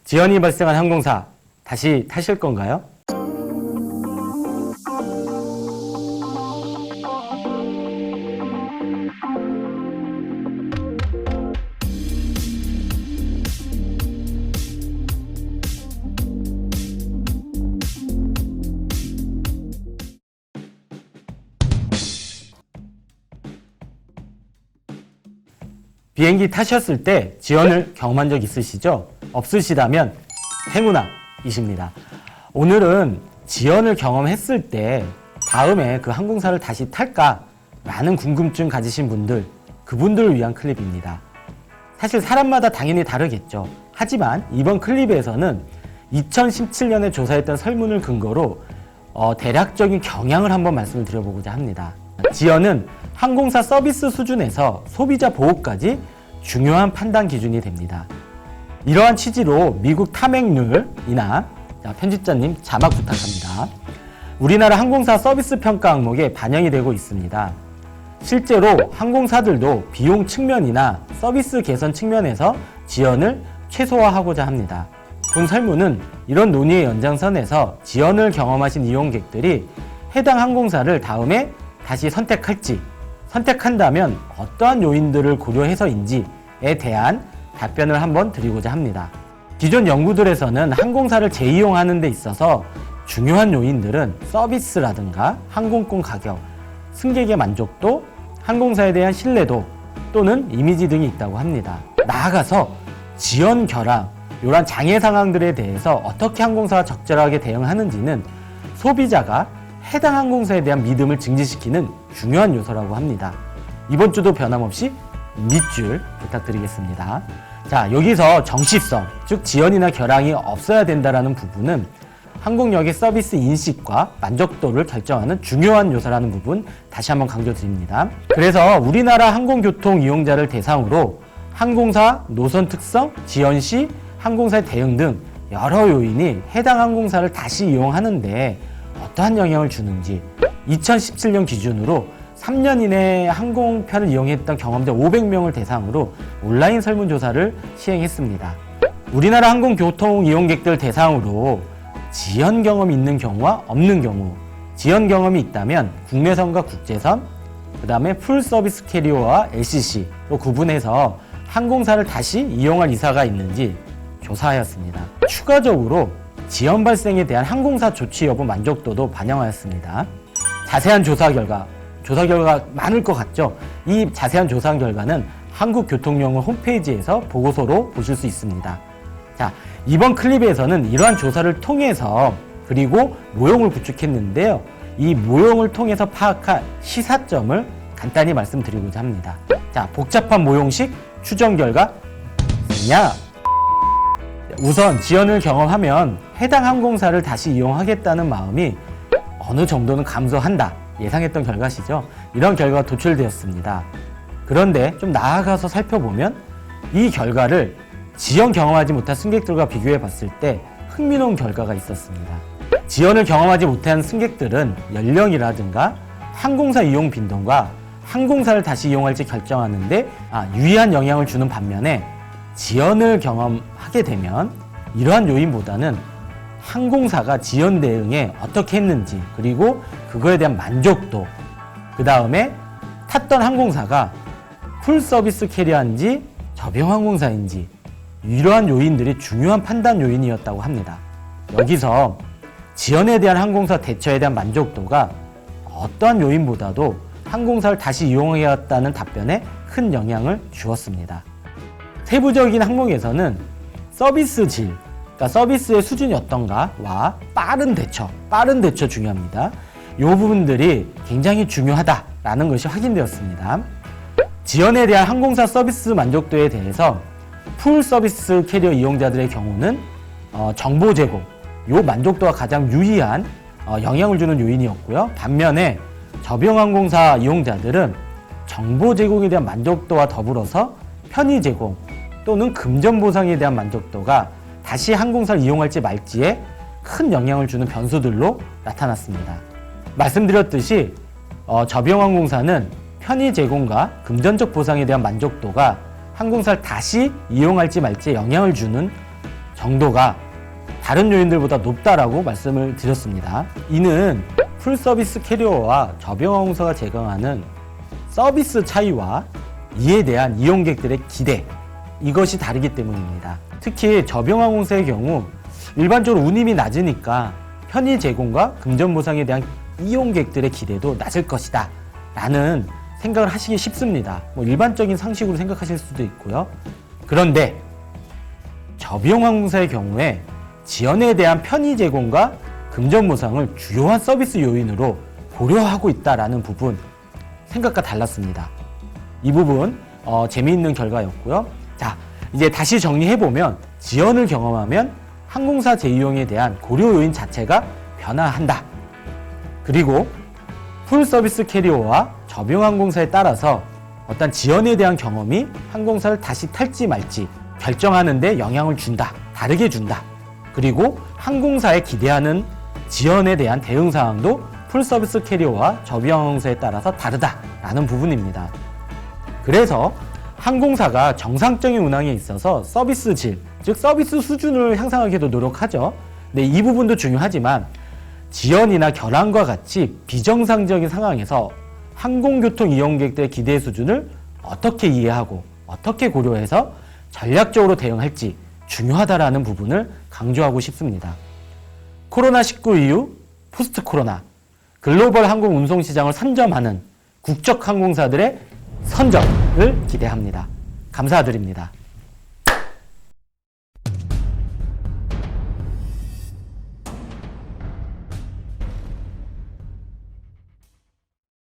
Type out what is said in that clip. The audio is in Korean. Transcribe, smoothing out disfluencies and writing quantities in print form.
지연이 발생한 항공사 다시 타실 건가요? 비행기 타셨을 때 지연을 경험한 적 있으시죠? 없으시다면 행운아이십니다. 오늘은 지연을 경험했을 때 다음에 그 항공사를 다시 탈까라는 궁금증 가지신 분들, 그분들을 위한 클립입니다. 사실 사람마다 당연히 다르겠죠. 하지만 이번 클립에서는 2017년에 조사했던 설문을 근거로 대략적인 경향을 한번 말씀을 드려보고자 합니다. 지연은 항공사 서비스 수준에서 소비자 보호까지 중요한 판단 기준이 됩니다. 이러한 취지로 미국 탐행률이나, 편집자님 자막 부탁합니다. 우리나라 항공사 서비스 평가 항목에 반영이 되고 있습니다. 실제로 항공사들도 비용 측면이나 서비스 개선 측면에서 지연을 최소화하고자 합니다. 본 설문은 이런 논의의 연장선에서 지연을 경험하신 이용객들이 해당 항공사를 다음에 다시 선택할지, 선택한다면 어떠한 요인들을 고려해서인지에 대한 답변을 한번 드리고자 합니다. 기존 연구들에서는 항공사를 재이용하는 데 있어서 중요한 요인들은 서비스라든가 항공권 가격, 승객의 만족도, 항공사에 대한 신뢰도 또는 이미지 등이 있다고 합니다. 나아가서 지연 결항, 이러한 장애 상황들에 대해서 어떻게 항공사가 적절하게 대응하는지는 소비자가 해당 항공사에 대한 믿음을 증진시키는 중요한 요소라고 합니다. 이번 주도 변함없이 밑줄 부탁드리겠습니다. 자, 여기서 정시성, 즉 지연이나 결항이 없어야 된다는 부분은 항공역의 서비스 인식과 만족도를 결정하는 중요한 요소라는 부분 다시 한번 강조드립니다. 그래서 우리나라 항공교통 이용자를 대상으로 항공사 노선 특성, 지연 시 항공사의 대응 등 여러 요인이 해당 항공사를 다시 이용하는데 어떠한 영향을 주는지 2017년 기준으로 3년 이내에 항공편을 이용했던 경험자 500명을 대상으로 온라인 설문조사를 시행했습니다. 우리나라 항공교통 이용객들 대상으로 지연 경험이 있는 경우와 없는 경우, 지연 경험이 있다면 국내선과 국제선, 그 다음에 풀서비스 캐리어와 LCC로 구분해서 항공사를 다시 이용할 의사가 있는지 조사하였습니다. 추가적으로 지연 발생에 대한 항공사 조치 여부 만족도도 반영하였습니다. 자세한 조사 결과가 많을 것 같죠? 이 자세한 조사 결과는 한국교통연구 홈페이지에서 보고서로 보실 수 있습니다. 자, 이번 클립에서는 이러한 조사를 통해서 그리고 모형을 구축했는데요. 이 모형을 통해서 파악한 시사점을 간단히 말씀드리고자 합니다. 자, 복잡한 모형식 추정 결과 뭐냐? 우선 지연을 경험하면 해당 항공사를 다시 이용하겠다는 마음이 어느 정도는 감소한다. 예상했던 결과시죠. 이런 결과가 도출되었습니다. 그런데 좀 나아가서 살펴보면 이 결과를 지연 경험하지 못한 승객들과 비교해 봤을 때 흥미로운 결과가 있었습니다. 지연을 경험하지 못한 승객들은 연령이라든가 항공사 이용 빈도가 항공사를 다시 이용할지 결정하는데 유의한 영향을 주는 반면에 지연을 경험하게 되면 이러한 요인보다는 항공사가 지연 대응에 어떻게 했는지, 그리고 그거에 대한 만족도, 그 다음에 탔던 항공사가 풀서비스 캐리어인지 저비용 항공사인지 이러한 요인들이 중요한 판단 요인이었다고 합니다. 여기서 지연에 대한 항공사 대처에 대한 만족도가 어떠한 요인보다도 항공사를 다시 이용하겠다는 답변에 큰 영향을 주었습니다. 세부적인 항목에서는 서비스 질, 그러니까 서비스의 수준이 어떤가와 빠른 대처 중요합니다. 이 부분들이 굉장히 중요하다라는 것이 확인되었습니다. 지연에 대한 항공사 서비스 만족도에 대해서 풀 서비스 캐리어 이용자들의 경우는 정보 제공, 이 만족도가 가장 유의한 영향을 주는 요인이었고요. 반면에 저비용 항공사 이용자들은 정보 제공에 대한 만족도와 더불어서 편의 제공 또는 금전 보상에 대한 만족도가 다시 항공사를 이용할지 말지에 큰 영향을 주는 변수들로 나타났습니다. 말씀드렸듯이 저비용 항공사는 편의 제공과 금전적 보상에 대한 만족도가 항공사를 다시 이용할지 말지에 영향을 주는 정도가 다른 요인들보다 높다라고 말씀을 드렸습니다. 이는 풀서비스 캐리어와 저병항공사가 제공하는 서비스 차이와 이에 대한 이용객들의 기대, 이것이 다르기 때문입니다. 특히 저병항공사의 경우 일반적으로 운임이 낮으니까 편의 제공과 금전 보상에 대한 이용객들의 기대도 낮을 것이다 라는 생각을 하시기 쉽습니다. 일반적인 상식으로 생각하실 수도 있고요. 그런데 저비용항공사의 경우에 지연에 대한 편의 제공과 금전 보상을 주요한 서비스 요인으로 고려하고 있다라는 부분, 생각과 달랐습니다. 이 부분 재미있는 결과였고요. 자, 이제 다시 정리해보면 지연을 경험하면 항공사 재이용에 대한 고려 요인 자체가 변화한다. 그리고 풀서비스 캐리어와 저비용항공사에 따라서 어떤 지연에 대한 경험이 항공사를 다시 탈지 말지 결정하는 데 영향을 준다. 다르게 준다. 그리고 항공사에 기대하는 지연에 대한 대응 사항도 풀서비스 캐리어와 저비용항공사에 따라서 다르다라는 부분입니다. 그래서 항공사가 정상적인 운항에 있어서 서비스 질, 즉 서비스 수준을 향상하기도 노력하죠. 근데 이 부분도 중요하지만 지연이나 결항과 같이 비정상적인 상황에서 항공교통 이용객들의 기대 수준을 어떻게 이해하고 어떻게 고려해서 전략적으로 대응할지 중요하다라는 부분을 강조하고 싶습니다. 코로나19 이후 포스트 코로나 글로벌 항공 운송 시장을 선점하는 국적 항공사들의 선점을 기대합니다. 감사드립니다.